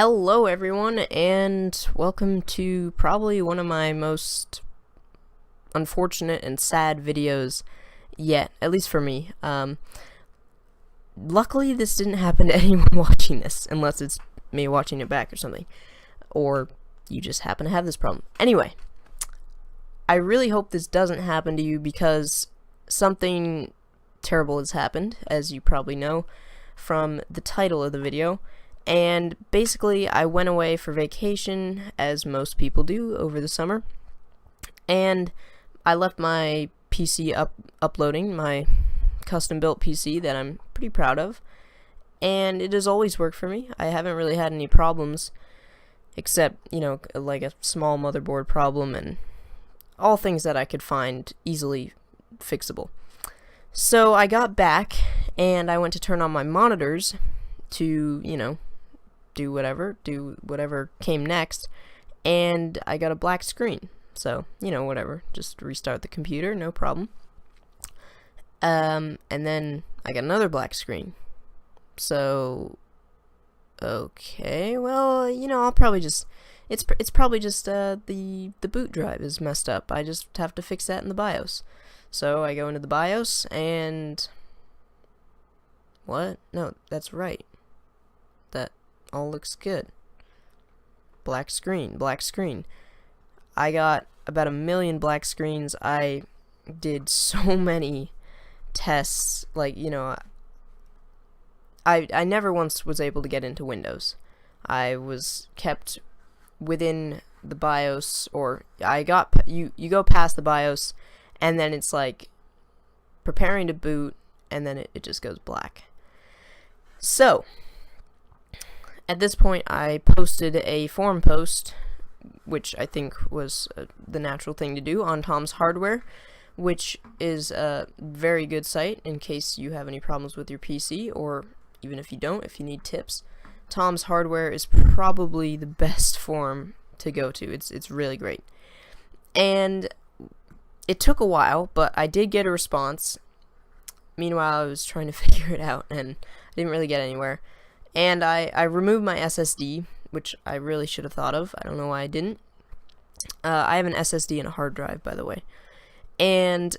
Hello everyone, and welcome to probably one of my most unfortunate and sad videos yet, at least for me. Luckily this didn't happen to anyone watching this, unless it's me watching it back or something, or you just happen to have this problem. Anyway, I really hope this doesn't happen to you because something terrible has happened, as you probably know from the title of the video. And basically, I went away for vacation, as most people do over the summer, and I left my PC uploading, my custom-built PC that I'm pretty proud of, and it has always worked for me. I haven't really had any problems, except, you know, like a small motherboard problem, and all things that I could find easily fixable. So I got back, and I went to turn on my monitors to, you know, do whatever came next, and I got a black screen. So, you know, whatever, just restart the computer, no problem. And then I got another black screen. So, okay, well, you know, I'll probably just, it's probably just the boot drive is messed up. I just have to fix that in the BIOS. So I go into the BIOS and what? No, that's right. That all looks good. Black screen. I got about 1 million black screens. I did so many tests, like, you know, I never once was able to get into Windows. I was kept within the BIOS, or I got, you go past the BIOS, and then it's like preparing to boot, and then it just goes black. So at this point, I posted a forum post, which I think was the natural thing to do, on Tom's Hardware, which is a very good site in case you have any problems with your PC, or even if you don't, if you need tips. Tom's Hardware is probably the best forum to go to. It's really great. And it took a while, but I did get a response. Meanwhile, I was trying to figure it out, and I didn't really get anywhere. And I removed my SSD, which I really should have thought of. I don't know why I didn't. I have an SSD and a hard drive, by the way. And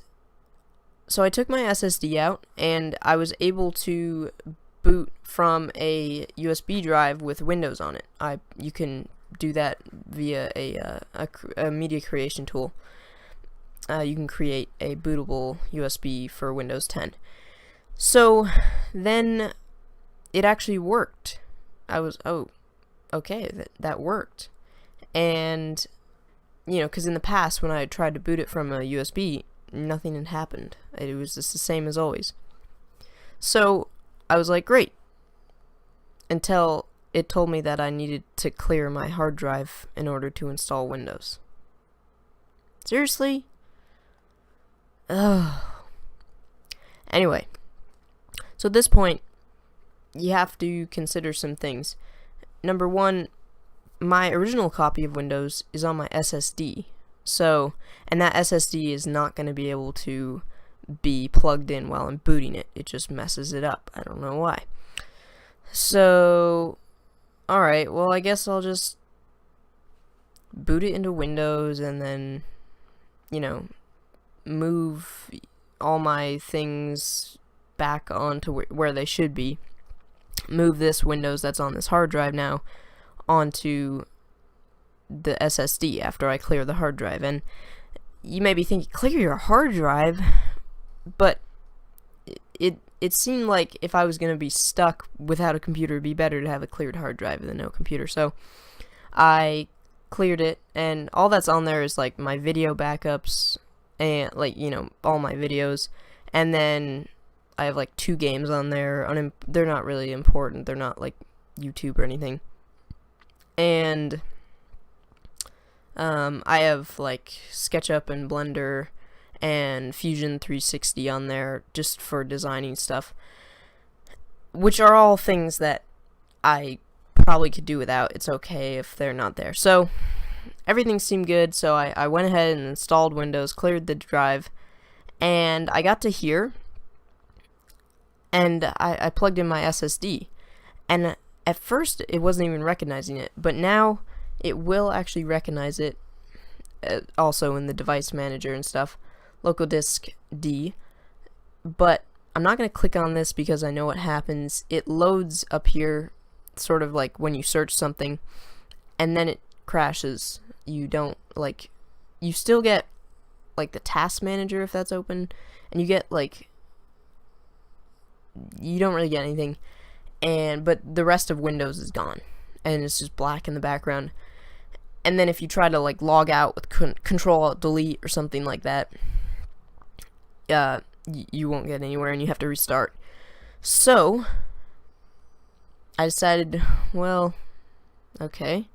so I took my SSD out, and I was able to boot from a USB drive with Windows on it. You can do that via a media creation tool. You can create a bootable USB for Windows 10. So then it actually worked. I was, oh, okay, that worked. And, you know, because in the past when I tried to boot it from a USB, nothing had happened. It was just the same as always. So I was like, great. Until it told me that I needed to clear my hard drive in order to install Windows. Seriously? Ugh. Anyway, so at this point, you have to consider some things. Number one, my original copy of Windows is on my SSD. So, and that SSD is not going to be able to be plugged in while I'm booting it. It just messes it up. I don't know why. So, alright, well, I guess I'll just boot it into Windows and then, you know, move all my things back onto where they should be. Move this Windows that's on this hard drive now onto the SSD after I clear the hard drive. And you may be thinking, clear your hard drive? But it seemed like if I was going to be stuck without a computer, it'd be better to have a cleared hard drive than no computer. So I cleared it, and all that's on there is like my video backups and, like, you know, all my videos, and then I have like 2 games on there. They're not really important. They're not like YouTube or anything. And I have like SketchUp and Blender and Fusion 360 on there just for designing stuff, which are all things that I probably could do without. It's okay if they're not there. So everything seemed good, so I went ahead and installed Windows, cleared the drive, and I got to here, and I plugged in my SSD, and at first it wasn't even recognizing it, but now it will actually recognize it, also in the device manager and stuff, local disk D. But I'm not going to click on this because I know what happens. It loads up here, sort of like when you search something, and then it crashes. You don't, like, you still get, like, the task manager if that's open, and you get, like, you don't really get anything, but the rest of Windows is gone, and it's just black in the background. And then if you try to, like, log out with Control-Alt-Delete or something like that, you won't get anywhere, and you have to restart. So I decided, well, okay,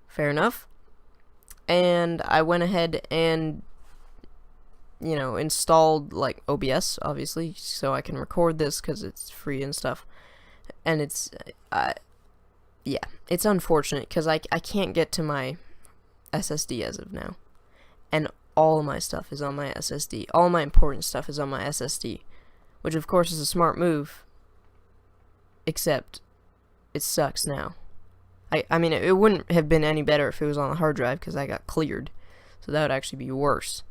fair enough. And I went ahead and, you know, installed, like, OBS, obviously, so I can record this because it's free and stuff. And it's, yeah, it's unfortunate because I can't get to my SSD as of now. And all my stuff is on my SSD. All my important stuff is on my SSD. Which, of course, is a smart move. Except, it sucks now. I mean, it wouldn't have been any better if it was on the hard drive because I got cleared. So that would actually be worse.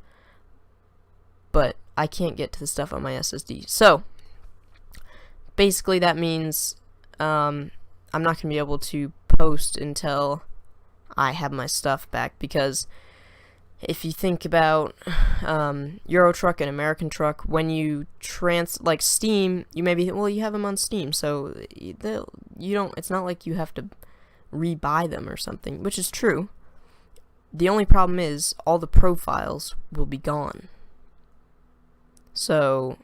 But I can't get to the stuff on my SSD. So, basically that means I'm not going to be able to post until I have my stuff back, because if you think about Euro Truck and American Truck, when you like Steam, you maybe, well, you have them on Steam, so you don't, it's not like you have to rebuy them or something, which is true. The only problem is all the profiles will be gone. So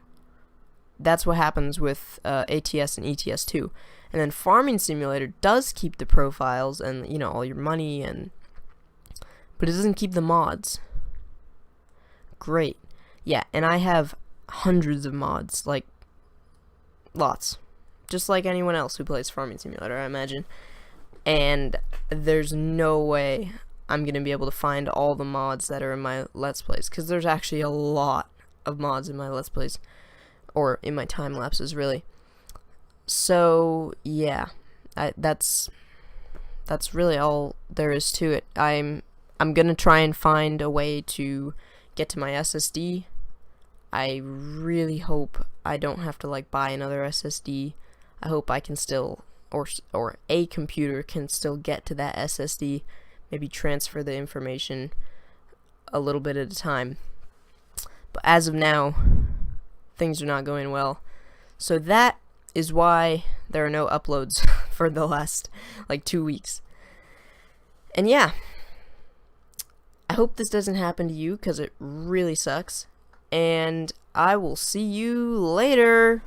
that's what happens with ATS and ETS2. And then Farming Simulator does keep the profiles and, you know, all your money, but it doesn't keep the mods. Great. Yeah, and I have hundreds of mods, like, lots. Just like anyone else who plays Farming Simulator, I imagine. And there's no way I'm going to be able to find all the mods that are in my Let's Plays, because there's actually a lot of mods in my Let's Plays, or in my time lapses, really. So yeah, that's really all there is to it. I'm gonna try and find a way to get to my SSD. I really hope I don't have to, like, buy another SSD. I hope I can still, or a computer can still get to that SSD, maybe transfer the information a little bit at a time. But as of now, things are not going well. So that is why there are no uploads for the last, like, 2 weeks. And yeah, I hope this doesn't happen to you, because it really sucks. And I will see you later.